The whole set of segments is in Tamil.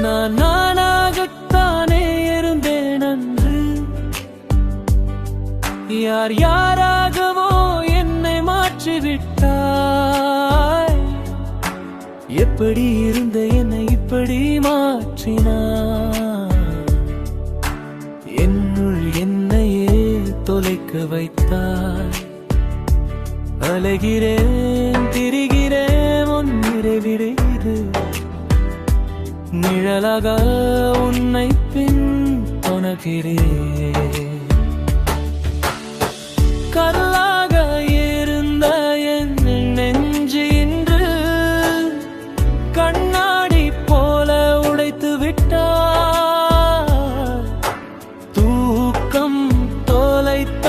நான் நானாகத்தானே இருந்தேன் அன்று. யார் யாராகவோ என்னை மாற்றிவிட்டாய். எப்படி இருந்த என்னை இப்படி மாற்றினாய். என்னுள் என்னையே தொலைக்க வைத்தாய். அலைகிறேன் திரிகிறேன் உன் நிறைவிடைது. நிழலாக உன்னை பின் தொணகிறேன். கல்லாக இருந்த என் நெஞ்சு இன்று கண்ணாடி போல உடைத்து விட்டாய். தூக்கம் தொலைத்த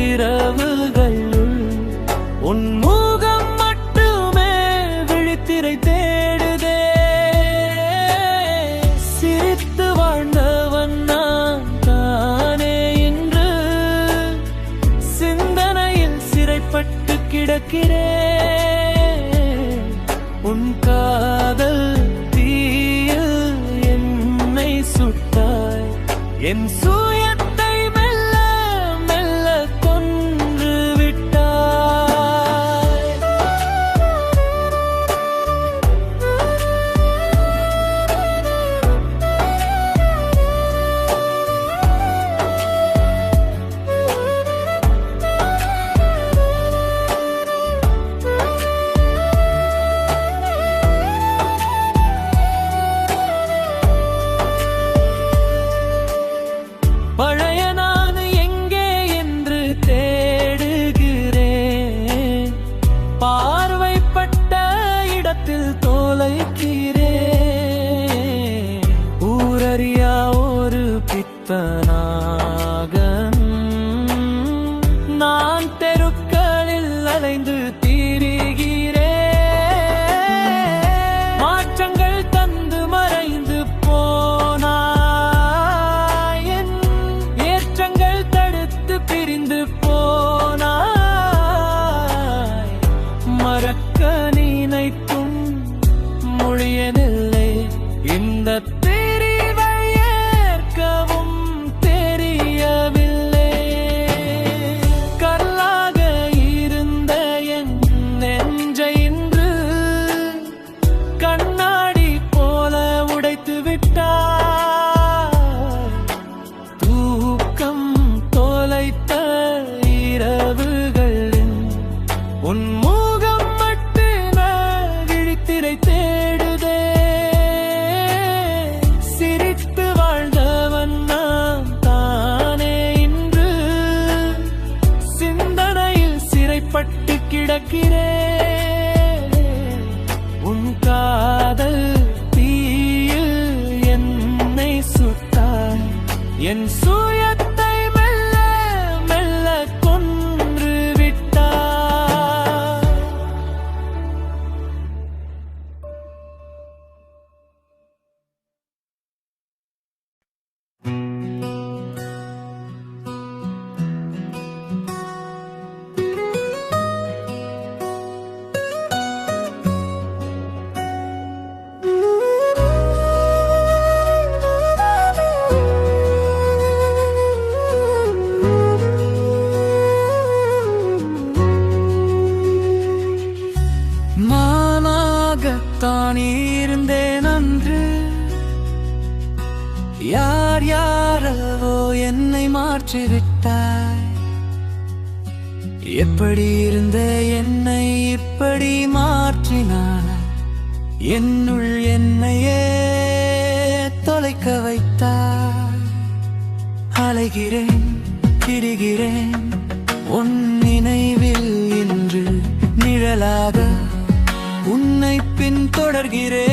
இரவுகளுள் உன் முகம் மட்டுமே விழித்திரை தேடுதே. சிரித்து வாழ்ந்தவன் நான் தானே இன்று சிந்தனையில் சிறைப்பட்டு கிடக்கிறேன். உன் காதல் தீயில் என்னை சுட்டாய். என் சுயத்தை மெல்ல மெல்ல கொன்று விட்டாய். பழைய நான் எங்கே என்று தேடுகிறேன். பார்வைப்பட்ட இடத்தில் தொலைக்கிறேன். ஊரறியா ஒரு பித்தனாக நான் தெருக்களில் அலைந்து திரிகிறேன். மாற்றங்கள் தந்து மறைந்து போனாய். என் ஏற்றங்கள் தடுத்து பிரிந்து போனாய். மறக்க நினைத்தும் மொழியதில்லை. இந்த பிரிவை ஏற்கவும் தெரியவில்லை. கல்லாக இருந்த என் நெஞ்சை இன்று கண்ணாடி போல உடைத்து விட்டாய். தூக்கம் தொலைத்த இரவுகளில் உன் முகம் மட்டுமே விழித்திரை தேடுதே. சிரித்து வாழ்ந்தவன் நான் தானே இன்று சிந்தனையில் சிறைப்பட்டு கிடக்கிறேன். உன் காதல் தீயில் என்னை சுட்டாய். என் சுயத்தை மெல்ல மெல்ல கொன்று விட்டாய். நானாகத்தான் இருந்தேன் அன்று. யார் யாரோ என்னை மாற்றிவிட்டாய். எப்படி இருந்த என்னை இப்படி மாற்றினாய். என்னுள் என்னையே தொலைக்க வைத்தாய். அலைகிறேன் திரிகிறேன் உன் நினைவில் இன்று நிழலாக உன்னை பின் தொடர்கிறேன்.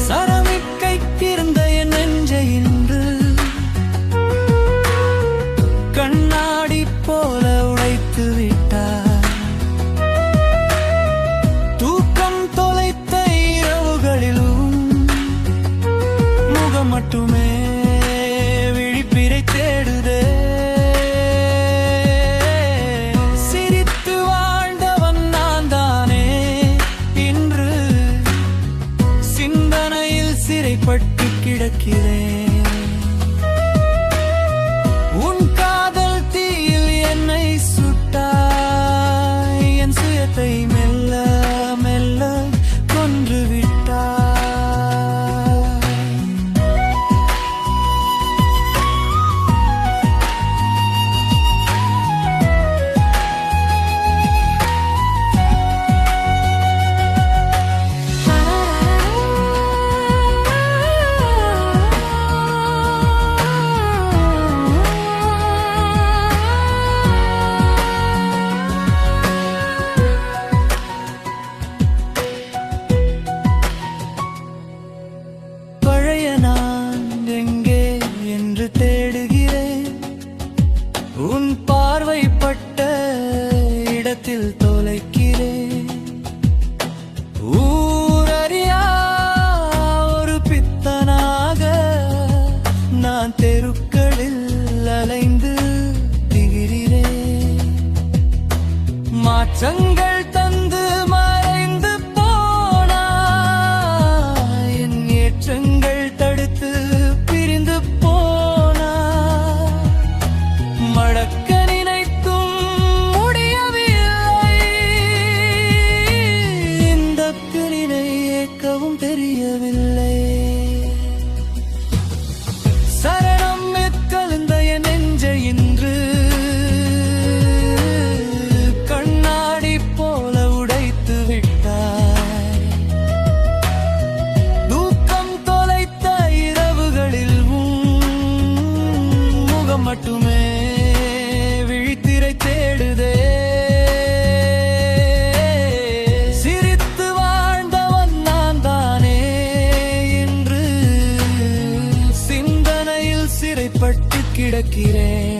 சரமிக்கைத்திருந்த என் நெஞ்சை இன்று கண்ணாடி போல உடைத்து விட்டாய். தூக்கம் தொலைத்த இரவுகளிலும் முகம் மட்டுமே விழிப்பிரை தேடுதே. சிரித்து வாழ்ந்தவன் நான் தானே சிந்திக்கவும் தெரியவில்லை. சரணம் எக்கலந்த என் நெஞ்சை இன்று கண்ணாடி போல உடைத்து விட்டாய். தூக்கம் தொலைத்த இரவுகளில் முகம் மட்டுமே விழித்திரை தேடுதே. சிரித்து வாழ்ந்தவன் நான் தானே என்று சிந்தனையில் சிறைப்பட்டு கிடக்கிறேன்.